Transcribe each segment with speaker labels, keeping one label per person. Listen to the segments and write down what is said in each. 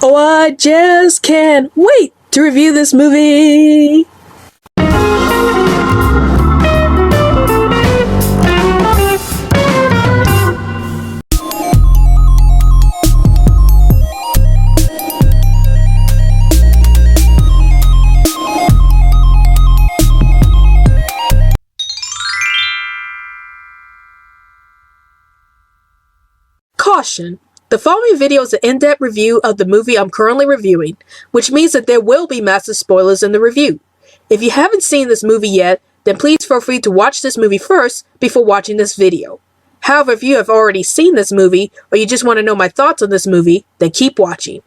Speaker 1: Oh, I just can't wait to review this movie! Caution! The following video is an in-depth review of the movie I'm currently reviewing, which means that there will be massive spoilers in the review. If you haven't seen this movie yet, then please feel free to watch this movie first before watching this video. However, if you have already seen this movie, or you just want to know my thoughts on this movie, then keep watching.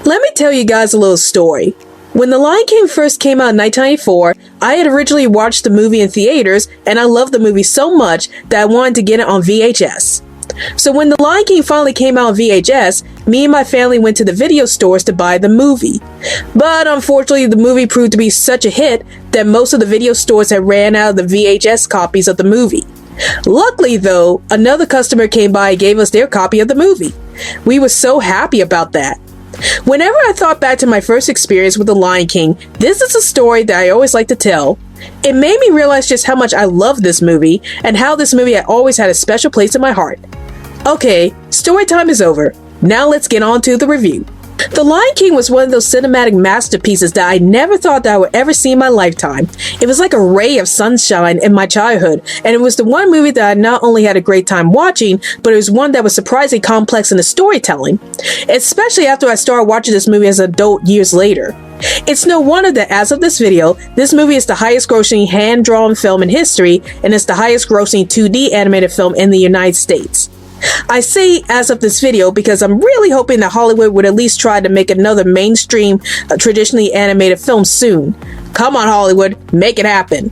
Speaker 1: Let me tell you guys a little story. When The Lion King first came out in 1994, I had originally watched the movie in theaters, and I loved the movie so much that I wanted to get it on VHS. So when The Lion King finally came out on VHS, me and my family went to the video stores to buy the movie. But unfortunately, the movie proved to be such a hit that most of the video stores had ran out of the VHS copies of the movie. Luckily though, another customer came by and gave us their copy of the movie. We were so happy about that. Whenever I thought back to my first experience with The Lion King, this is a story that I always like to tell. It made me realize just how much I love this movie, and how this movie had always had a special place in my heart. Okay, story time is over. Now let's get on to the review. The Lion King was one of those cinematic masterpieces that I never thought that I would ever see in my lifetime. It was like a ray of sunshine in my childhood, and it was the one movie that I not only had a great time watching, but it was one that was surprisingly complex in the storytelling, especially after I started watching this movie as an adult years later. It's no wonder that as of this video, this movie is the highest grossing hand-drawn film in history, and it's the highest grossing 2D animated film in the United States. I say as of this video because I'm really hoping that Hollywood would at least try to make another mainstream, traditionally animated film soon. Come on Hollywood, make it happen.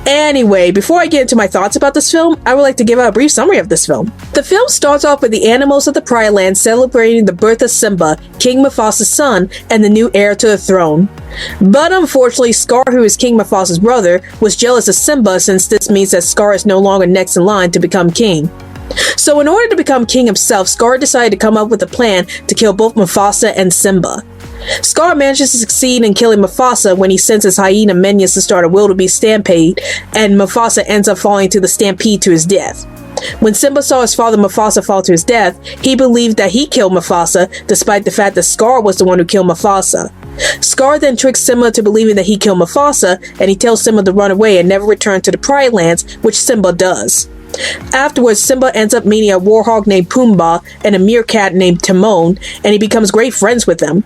Speaker 1: Anyway, before I get into my thoughts about this film, I would like to give out a brief summary of this film. The film starts off with the animals of the Pride Land celebrating the birth of Simba, King Mufasa's son, and the new heir to the throne. But unfortunately, Scar, who is King Mufasa's brother, was jealous of Simba, since this means that Scar is no longer next in line to become king. So in order to become king himself, Scar decided to come up with a plan to kill both Mufasa and Simba. Scar manages to succeed in killing Mufasa when he sends his hyena minions to start a wildebeest stampede, and Mufasa ends up falling to the stampede to his death. When Simba saw his father Mufasa fall to his death, he believed that he killed Mufasa, despite the fact that Scar was the one who killed Mufasa. Scar then tricks Simba to believing that he killed Mufasa, and he tells Simba to run away and never return to the Pride Lands, which Simba does. Afterwards, Simba ends up meeting a warhog named Pumbaa and a meerkat named Timon, and he becomes great friends with them.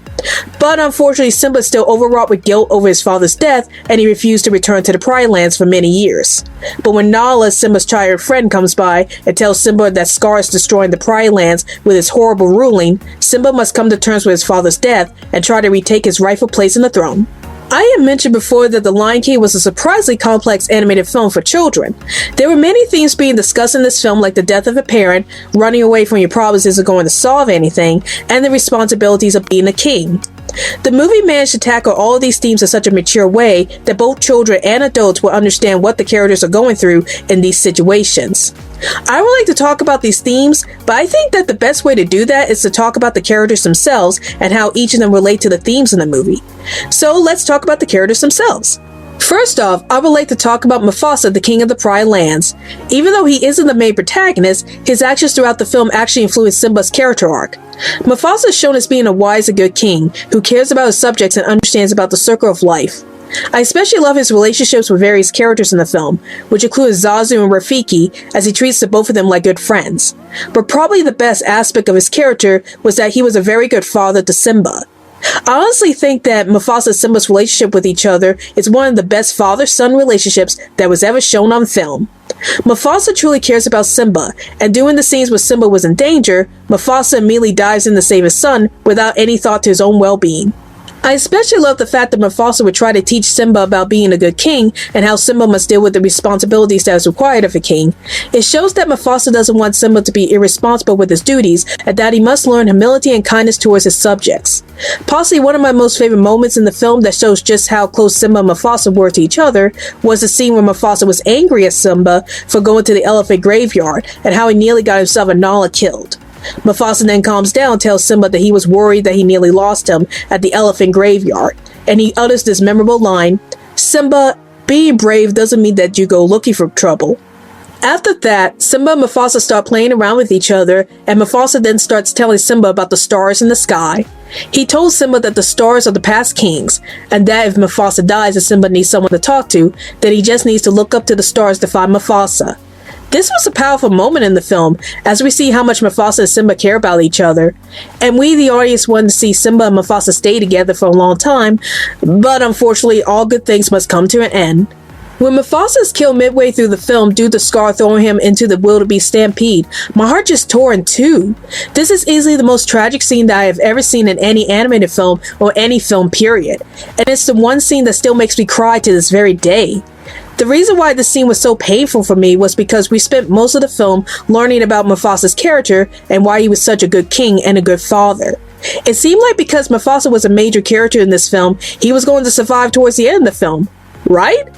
Speaker 1: But unfortunately, Simba is still overwrought with guilt over his father's death, and he refused to return to the Pride Lands for many years. But when Nala, Simba's childhood friend, comes by and tells Simba that Scar is destroying the Pride Lands with his horrible ruling, Simba must come to terms with his father's death and try to retake his rightful place in the throne. I had mentioned before that The Lion King was a surprisingly complex animated film for children. There were many themes being discussed in this film, like the death of a parent, running away from your problems isn't going to solve anything, and the responsibilities of being a king. The movie managed to tackle all of these themes in such a mature way that both children and adults will understand what the characters are going through in these situations. I would like to talk about these themes, but I think that the best way to do that is to talk about the characters themselves and how each of them relate to the themes in the movie. So let's talk about the characters themselves. First off, I would like to talk about Mufasa, the king of the Pride Lands. Even though he isn't the main protagonist, his actions throughout the film actually influence Simba's character arc. Mufasa is shown as being a wise and good king, who cares about his subjects and understands about the circle of life. I especially love his relationships with various characters in the film, which include Zazu and Rafiki, as he treats the both of them like good friends. But probably the best aspect of his character was that he was a very good father to Simba. I honestly think that Mufasa and Simba's relationship with each other is one of the best father-son relationships that was ever shown on film. Mufasa truly cares about Simba, and during the scenes where Simba was in danger, Mufasa immediately dives in to save his son without any thought to his own well-being. I especially love the fact that Mufasa would try to teach Simba about being a good king and how Simba must deal with the responsibilities that is required of a king. It shows that Mufasa doesn't want Simba to be irresponsible with his duties and that he must learn humility and kindness towards his subjects. Possibly one of my most favorite moments in the film that shows just how close Simba and Mufasa were to each other was the scene where Mufasa was angry at Simba for going to the elephant graveyard and how he nearly got himself and Nala killed. Mufasa then calms down and tells Simba that he was worried that he nearly lost him at the elephant graveyard, and he utters this memorable line, "Simba, being brave doesn't mean that you go looking for trouble." After that, Simba and Mufasa start playing around with each other, and Mufasa then starts telling Simba about the stars in the sky. He told Simba that the stars are the past kings, and that if Mufasa dies and Simba needs someone to talk to, then he just needs to look up to the stars to find Mufasa. This was a powerful moment in the film, as we see how much Mufasa and Simba care about each other. And we, the audience, wanted to see Simba and Mufasa stay together for a long time, but unfortunately, all good things must come to an end. When Mufasa is killed midway through the film due to Scar throwing him into the wildebeest stampede, my heart just tore in two. This is easily the most tragic scene that I have ever seen in any animated film or any film period, and it's the one scene that still makes me cry to this very day. The reason why this scene was so painful for me was because we spent most of the film learning about Mufasa's character and why he was such a good king and a good father. It seemed like because Mufasa was a major character in this film, he was going to survive towards the end of the film, right?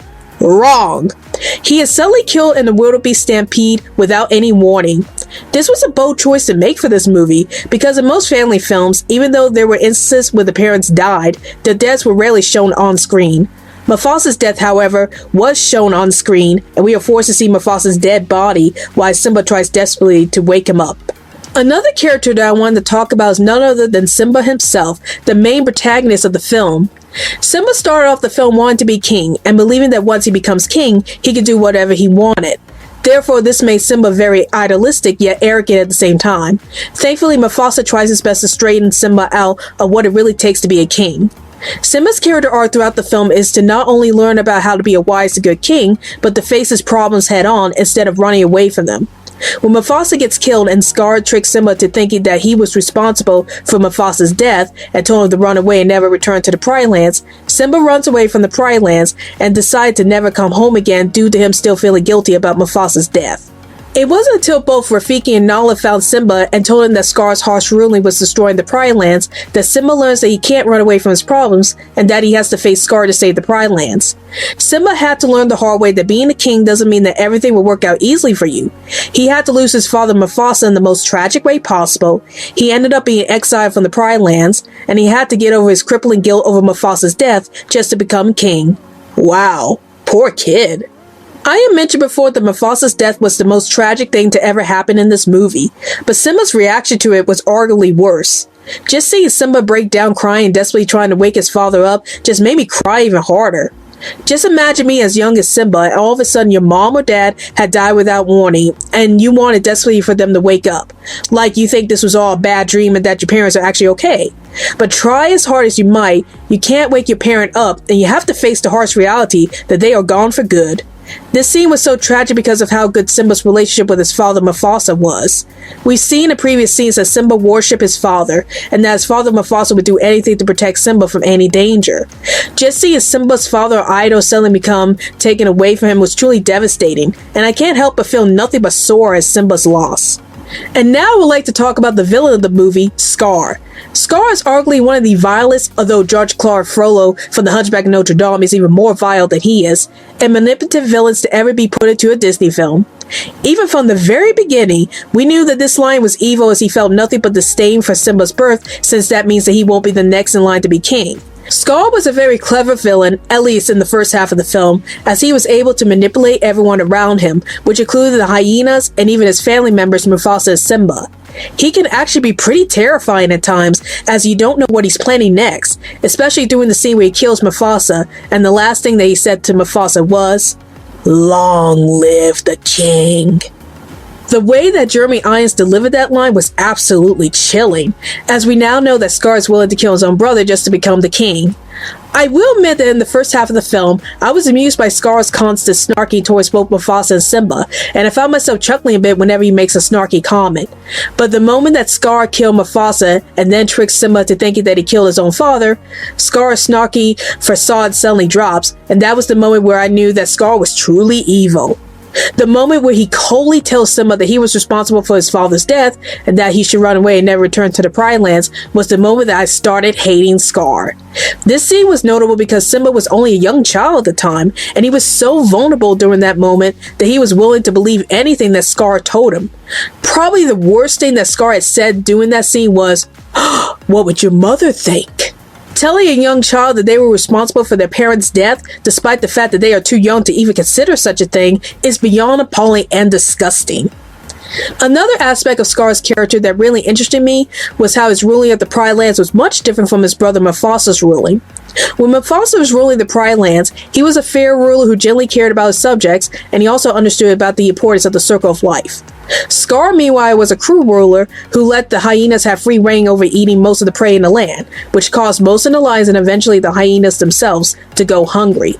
Speaker 1: Wrong. He is suddenly killed in the wildebeest stampede without any warning. This was a bold choice to make for this movie, because in most family films, even though there were instances where the parents died, their deaths were rarely shown on screen. Mufasa's death, however, was shown on screen, and we are forced to see Mufasa's dead body while Simba tries desperately to wake him up. Another character that I wanted to talk about is none other than Simba himself, the main protagonist of the film. Simba started off the film wanting to be king, and believing that once he becomes king, he could do whatever he wanted. Therefore, this made Simba very idealistic yet arrogant at the same time. Thankfully, Mufasa tries his best to straighten Simba out of what it really takes to be a king. Simba's character arc throughout the film is to not only learn about how to be a wise and good king, but to face his problems head on instead of running away from them. When Mufasa gets killed and Scar tricks Simba to thinking that he was responsible for Mufasa's death and told him to run away and never return to the Pride Lands, Simba runs away from the Pride Lands and decides to never come home again due to him still feeling guilty about Mufasa's death. It wasn't until both Rafiki and Nala found Simba and told him that Scar's harsh ruling was destroying the Pride Lands that Simba learns that he can't run away from his problems and that he has to face Scar to save the Pride Lands. Simba had to learn the hard way that being a king doesn't mean that everything will work out easily for you. He had to lose his father Mufasa in the most tragic way possible, he ended up being exiled from the Pride Lands, and he had to get over his crippling guilt over Mufasa's death just to become king. Wow, poor kid. I have mentioned before that Mufasa's death was the most tragic thing to ever happen in this movie, but Simba's reaction to it was arguably worse. Just seeing Simba break down crying and desperately trying to wake his father up just made me cry even harder. Just imagine me as young as Simba and all of a sudden your mom or dad had died without warning and you wanted desperately for them to wake up. Like you think this was all a bad dream and that your parents are actually okay. But try as hard as you might, you can't wake your parent up and you have to face the harsh reality that they are gone for good. This scene was so tragic because of how good Simba's relationship with his father Mufasa was. We've seen in previous scenes that Simba worshipped his father, and that his father Mufasa would do anything to protect Simba from any danger. Just seeing Simba's father idol suddenly become taken away from him was truly devastating, and I can't help but feel nothing but sore at Simba's loss. And now I would like to talk about the villain of the movie, Scar. Scar is arguably one of the vilest, although George Clark Frollo from The Hunchback of Notre Dame is even more vile than he is, and manipulative villains to ever be put into a Disney film. Even from the very beginning, we knew that this lion was evil as he felt nothing but disdain for Simba's birth, since that means that he won't be the next in line to be king. Scar was a very clever villain, at least in the first half of the film, as he was able to manipulate everyone around him, which included the hyenas and even his family members Mufasa and Simba. He can actually be pretty terrifying at times, as you don't know what he's planning next, especially during the scene where he kills Mufasa, and the last thing that he said to Mufasa was, "Long live the king." The way that Jeremy Irons delivered that line was absolutely chilling, as we now know that Scar is willing to kill his own brother just to become the king. I will admit that in the first half of the film, I was amused by Scar's constant snarky towards both Mufasa and Simba, and I found myself chuckling a bit whenever he makes a snarky comment. But the moment that Scar killed Mufasa and then tricks Simba to thinking that he killed his own father, Scar's snarky facade suddenly drops, and that was the moment where I knew that Scar was truly evil. The moment where he coldly tells Simba that he was responsible for his father's death and that he should run away and never return to the Pride Lands was the moment that I started hating Scar. This scene was notable because Simba was only a young child at the time, and he was so vulnerable during that moment that he was willing to believe anything that Scar told him. Probably the worst thing that Scar had said during that scene was, "What would your mother think?" Telling a young child that they were responsible for their parents' death, despite the fact that they are too young to even consider such a thing, is beyond appalling and disgusting. Another aspect of Scar's character that really interested me was how his ruling of the Pride Lands was much different from his brother Mufasa's ruling. When Mufasa was ruling the Pride Lands, he was a fair ruler who genuinely cared about his subjects, and he also understood about the importance of the circle of life. Scar, meanwhile, was a cruel ruler who let the hyenas have free reign over eating most of the prey in the land, which caused most of the lions and eventually the hyenas themselves to go hungry.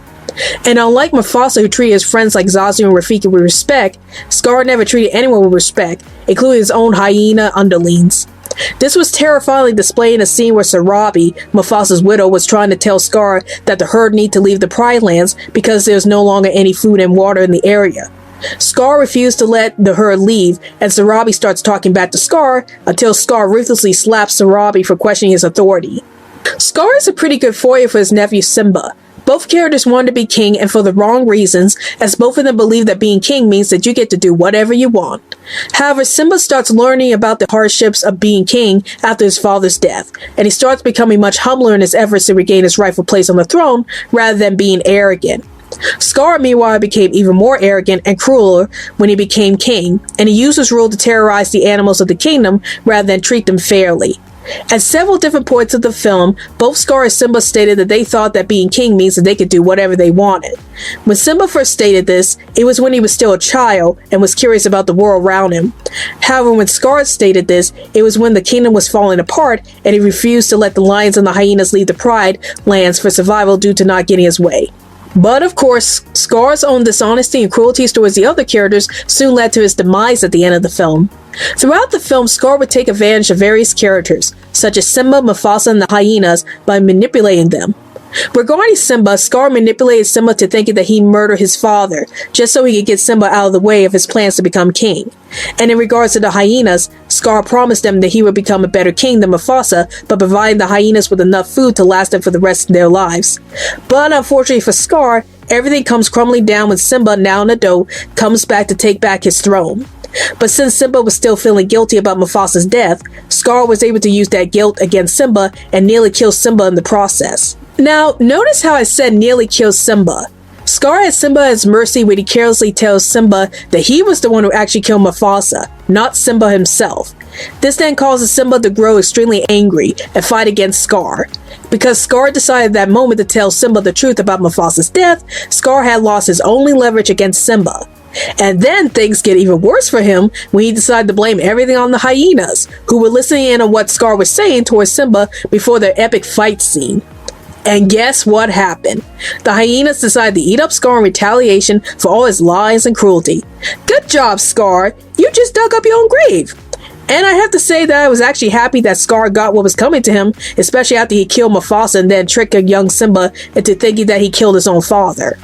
Speaker 1: And unlike Mufasa, who treated his friends like Zazu and Rafiki with respect, Scar never treated anyone with respect, including his own hyena underlings. This was terrifyingly displayed in a scene where Sarabi, Mufasa's widow, was trying to tell Scar that the herd need to leave the Pride Lands because there's no longer any food and water in the area. Scar refused to let the herd leave, and Sarabi starts talking back to Scar until Scar ruthlessly slaps Sarabi for questioning his authority. Scar is a pretty good foil for his nephew Simba. Both characters wanted to be king, and for the wrong reasons, as both of them believe that being king means that you get to do whatever you want. However, Simba starts learning about the hardships of being king after his father's death, and he starts becoming much humbler in his efforts to regain his rightful place on the throne rather than being arrogant. Scar, meanwhile, became even more arrogant and crueler when he became king, and he used his rule to terrorize the animals of the kingdom rather than treat them fairly. At several different points of the film, both Scar and Simba stated that they thought that being king means that they could do whatever they wanted. When Simba first stated this, it was when he was still a child and was curious about the world around him. However, when Scar stated this, it was when the kingdom was falling apart and he refused to let the lions and the hyenas leave the Pride Lands for survival due to not getting his way. But of course, Scar's own dishonesty and cruelties towards the other characters soon led to his demise at the end of the film. Throughout the film, Scar would take advantage of various characters, such as Simba, Mufasa, and the hyenas, by manipulating them. Regarding Simba, Scar manipulated Simba to thinking that he murdered his father, just so he could get Simba out of the way of his plans to become king. And in regards to the hyenas, Scar promised them that he would become a better king than Mufasa, by providing the hyenas with enough food to last them for the rest of their lives. But unfortunately for Scar, everything comes crumbling down when Simba, now an adult, comes back to take back his throne. But since Simba was still feeling guilty about Mufasa's death, Scar was able to use that guilt against Simba and nearly kill Simba in the process. Now, notice how I said nearly kill Simba. Scar had Simba at his mercy when he carelessly tells Simba that he was the one who actually killed Mufasa, not Simba himself. This then causes Simba to grow extremely angry and fight against Scar. Because Scar decided at that moment to tell Simba the truth about Mufasa's death, Scar had lost his only leverage against Simba. And then things get even worse for him when he decided to blame everything on the hyenas, who were listening in on what Scar was saying towards Simba before their epic fight scene. And guess what happened? The hyenas decided to eat up Scar in retaliation for all his lies and cruelty. Good job, Scar! You just dug up your own grave! And I have to say that I was actually happy that Scar got what was coming to him, especially after he killed Mufasa and then tricked a young Simba into thinking that he killed his own father.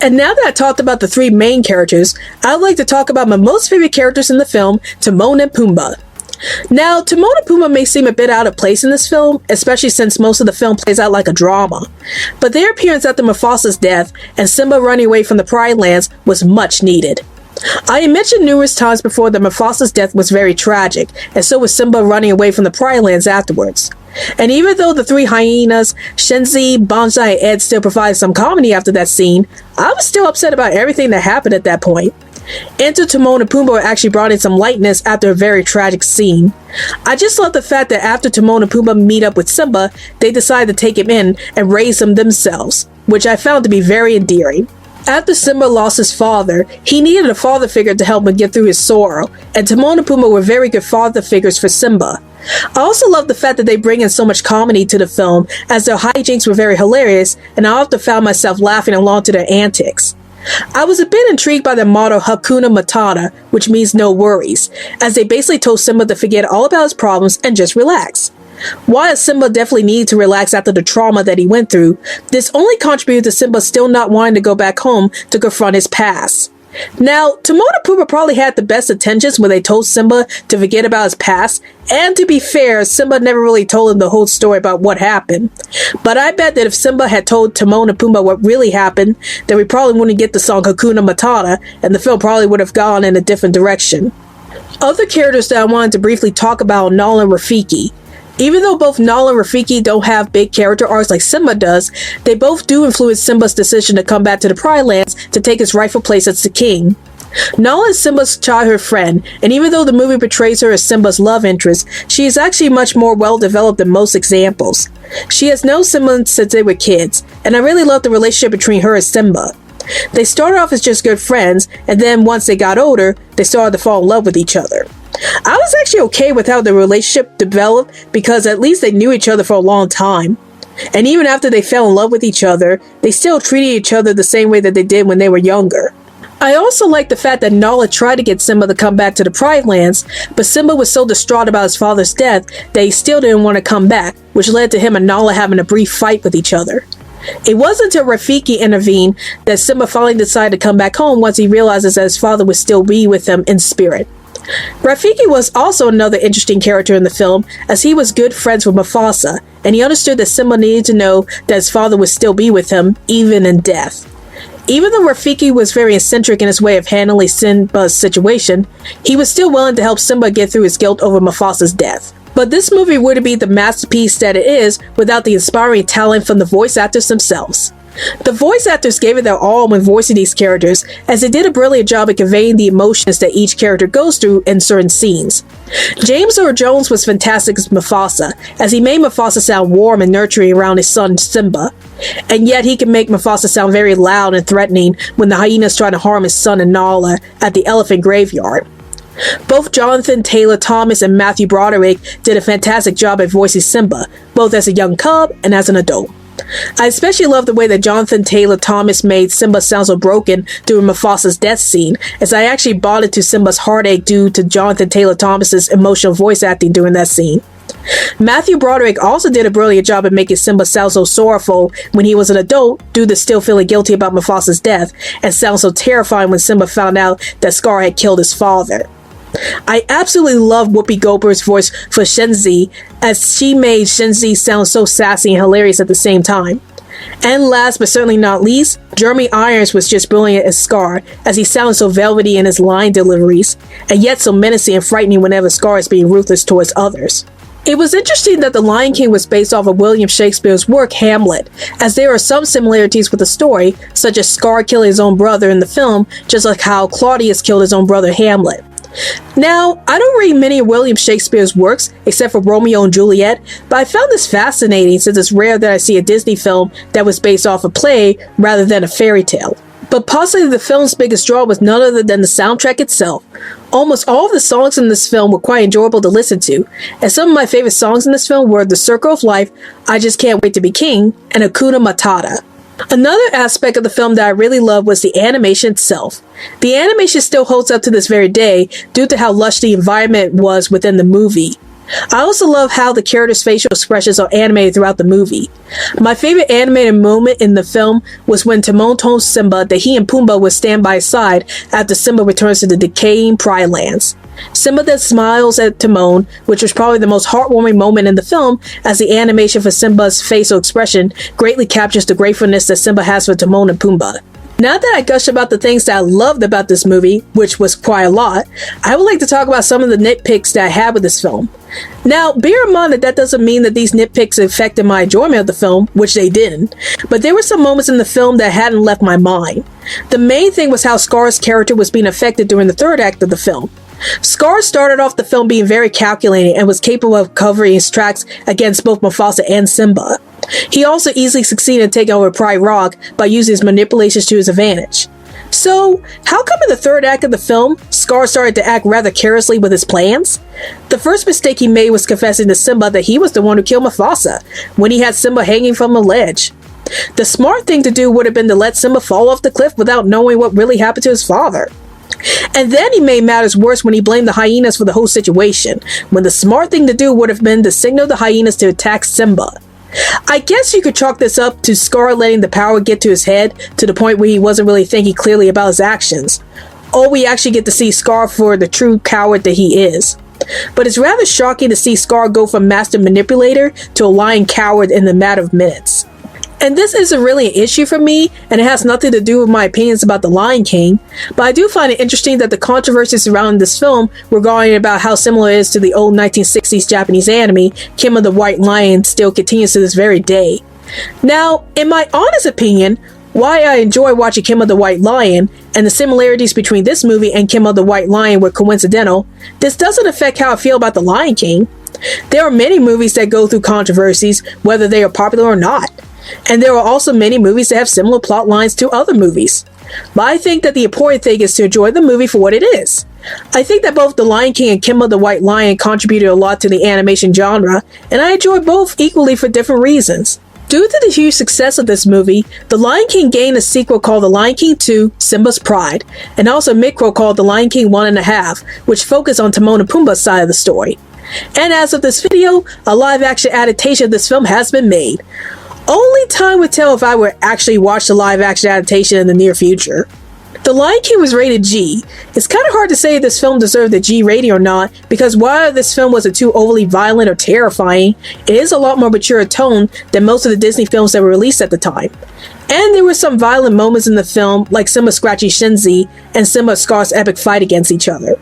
Speaker 1: And now that I talked about the three main characters, I'd like to talk about my most favorite characters in the film, Timon and Pumbaa. Now, Timon and Pumbaa may seem a bit out of place in this film, especially since most of the film plays out like a drama. But their appearance after Mufasa's death and Simba running away from the Pride Lands was much needed. I had mentioned numerous times before that Mufasa's death was very tragic, and so was Simba running away from the Pride Lands afterwards. And even though the three hyenas, Shenzi, Banzai, and Ed still provided some comedy after that scene, I was still upset about everything that happened at that point. Enter Timon and Pumbaa actually brought in some lightness after a very tragic scene. I just love the fact that after Timon and Pumbaa meet up with Simba, they decide to take him in and raise him themselves, which I found to be very endearing. After Simba lost his father, he needed a father figure to help him get through his sorrow, and Timon and Pumbaa were very good father figures for Simba. I also love the fact that they bring in so much comedy to the film, as their hijinks were very hilarious, and I often found myself laughing along to their antics. I was a bit intrigued by their motto Hakuna Matata, which means no worries, as they basically told Simba to forget all about his problems and just relax. While Simba definitely needed to relax after the trauma that he went through, this only contributed to Simba still not wanting to go back home to confront his past. Now, Timon and Pumbaa probably had the best intentions when they told Simba to forget about his past, and to be fair, Simba never really told him the whole story about what happened. But I bet that if Simba had told Timon and Pumbaa what really happened, then we probably wouldn't get the song Hakuna Matata, and the film probably would have gone in a different direction. Other characters that I wanted to briefly talk about are Nala and Rafiki. Even though both Nala and Rafiki don't have big character arcs like Simba does, they both do influence Simba's decision to come back to the Pride Lands to take his rightful place as the king. Nala is Simba's childhood friend, and even though the movie portrays her as Simba's love interest, she is actually much more well-developed than most examples. She has known Simba since they were kids, and I really love the relationship between her and Simba. They started off as just good friends, and then once they got older, they started to fall in love with each other. I was actually okay with how the relationship developed because at least they knew each other for a long time. And even after they fell in love with each other, they still treated each other the same way that they did when they were younger. I also like the fact that Nala tried to get Simba to come back to the Pride Lands, but Simba was so distraught about his father's death that he still didn't want to come back, which led to him and Nala having a brief fight with each other. It wasn't until Rafiki intervened that Simba finally decided to come back home once he realizes that his father would still be with him in spirit. Rafiki was also another interesting character in the film, as he was good friends with Mufasa, and he understood that Simba needed to know that his father would still be with him, even in death. Even though Rafiki was very eccentric in his way of handling Simba's situation, he was still willing to help Simba get through his guilt over Mufasa's death. But this movie wouldn't be the masterpiece that it is without the inspiring talent from the voice actors themselves. The voice actors gave it their all when voicing these characters, as they did a brilliant job at conveying the emotions that each character goes through in certain scenes. James Earl Jones was fantastic as Mufasa, as he made Mufasa sound warm and nurturing around his son Simba. And yet he can make Mufasa sound very loud and threatening when the hyenas try to harm his son and Nala at the elephant graveyard. Both Jonathan Taylor Thomas and Matthew Broderick did a fantastic job at voicing Simba, both as a young cub and as an adult. I especially love the way that Jonathan Taylor Thomas made Simba sound so broken during Mufasa's death scene, as I actually bought into Simba's heartache due to Jonathan Taylor Thomas's emotional voice acting during that scene. Matthew Broderick also did a brilliant job at making Simba sound so sorrowful when he was an adult due to still feeling guilty about Mufasa's death, and sound so terrifying when Simba found out that Scar had killed his father. I absolutely love Whoopi Goldberg's voice for Shenzi, as she made Shenzi sound so sassy and hilarious at the same time. And last but certainly not least, Jeremy Irons was just brilliant as Scar, as he sounds so velvety in his line deliveries, and yet so menacing and frightening whenever Scar is being ruthless towards others. It was interesting that The Lion King was based off of William Shakespeare's work Hamlet, as there are some similarities with the story, such as Scar killing his own brother in the film, just like how Claudius killed his own brother Hamlet. Now, I don't read many of William Shakespeare's works, except for Romeo and Juliet, but I found this fascinating since it's rare that I see a Disney film that was based off a play rather than a fairy tale. But possibly the film's biggest draw was none other than the soundtrack itself. Almost all of the songs in this film were quite enjoyable to listen to, and some of my favorite songs in this film were The Circle of Life, I Just Can't Wait to Be King, and Hakuna Matata. Another aspect of the film that I really loved was the animation itself. The animation still holds up to this very day due to how lush the environment was within the movie. I also love how the characters' facial expressions are animated throughout the movie. My favorite animated moment in the film was when Timon told Simba that he and Pumbaa would stand by his side after Simba returns to the decaying Pride Lands. Simba then smiles at Timon, which was probably the most heartwarming moment in the film, as the animation for Simba's facial expression greatly captures the gratefulness that Simba has for Timon and Pumbaa. Now that I gushed about the things that I loved about this movie, which was quite a lot, I would like to talk about some of the nitpicks that I had with this film. Now, bear in mind that that doesn't mean that these nitpicks affected my enjoyment of the film, which they didn't, but there were some moments in the film that hadn't left my mind. The main thing was how Scar's character was being affected during the third act of the film. Scar started off the film being very calculating and was capable of covering his tracks against both Mufasa and Simba. He also easily succeeded in taking over Pride Rock by using his manipulations to his advantage. So, how come in the third act of the film, Scar started to act rather carelessly with his plans? The first mistake he made was confessing to Simba that he was the one who killed Mufasa, when he had Simba hanging from a ledge. The smart thing to do would have been to let Simba fall off the cliff without knowing what really happened to his father. And then he made matters worse when he blamed the hyenas for the whole situation, when the smart thing to do would have been to signal the hyenas to attack Simba. I guess you could chalk this up to Scar letting the power get to his head to the point where he wasn't really thinking clearly about his actions. Or we actually get to see Scar for the true coward that he is. But it's rather shocking to see Scar go from master manipulator to a lying coward in the matter of minutes. And this isn't really an issue for me, and it has nothing to do with my opinions about The Lion King, but I do find it interesting that the controversy surrounding this film regarding about how similar it is to the old 1960s Japanese anime, Kim of the White Lion, still continues to this very day. Now, in my honest opinion, why I enjoy watching Kim of the White Lion, and the similarities between this movie and Kim of the White Lion were coincidental, this doesn't affect how I feel about The Lion King. There are many movies that go through controversies, whether they are popular or not. And there are also many movies that have similar plot lines to other movies. But I think that the important thing is to enjoy the movie for what it is. I think that both The Lion King and Kim of the White Lion contributed a lot to the animation genre, and I enjoy both equally for different reasons. Due to the huge success of this movie, The Lion King gained a sequel called The Lion King 2: Simba's Pride, and also a midquel called The Lion King 1.5, which focused on Timon and Pumbaa's side of the story. And as of this video, a live-action adaptation of this film has been made. Only time would tell if I would actually watch the live-action adaptation in the near future. The Lion King was rated G. It's kind of hard to say if this film deserved a G rating or not, because while this film wasn't too overly violent or terrifying, it is a lot more mature tone than most of the Disney films that were released at the time. And there were some violent moments in the film, like Simba scratching Shenzi and Simba and Scar's epic fight against each other.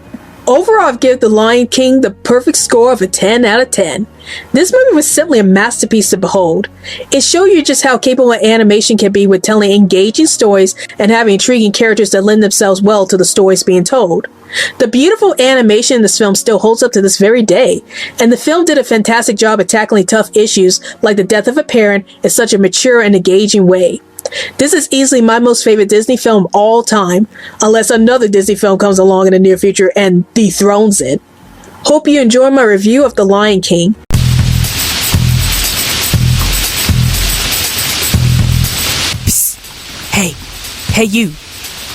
Speaker 1: Overall, I've given The Lion King the perfect score of a 10 out of 10. This movie was simply a masterpiece to behold. It showed you just how capable animation can be with telling engaging stories and having intriguing characters that lend themselves well to the stories being told. The beautiful animation in this film still holds up to this very day, and the film did a fantastic job at tackling tough issues like the death of a parent in such a mature and engaging way. This is easily my most favorite Disney film of all time, unless another Disney film comes along in the near future and dethrones it. Hope you enjoyed my review of The Lion King.
Speaker 2: Psst. Hey you.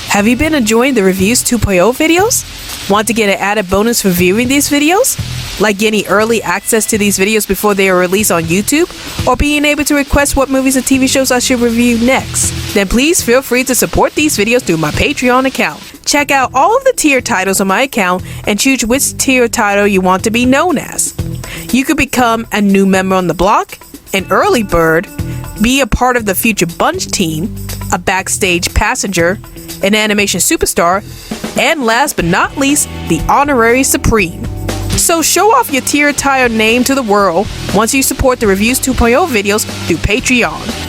Speaker 2: Have you been enjoying the Reviews 2.0 videos? Want to get an added bonus for viewing these videos? Like getting early access to these videos before they are released on YouTube? Or being able to request what movies and TV shows I should review next? Then please feel free to support these videos through my Patreon account. Check out all of the tier titles on my account and choose which tier title you want to be known as. You could become a new member on the block, an early bird, be a part of the future Bunch team, a backstage passenger, an animation superstar, and last but not least, the honorary supreme. So show off your tier title name to the world once you support the Reviews 2.0 videos through Patreon.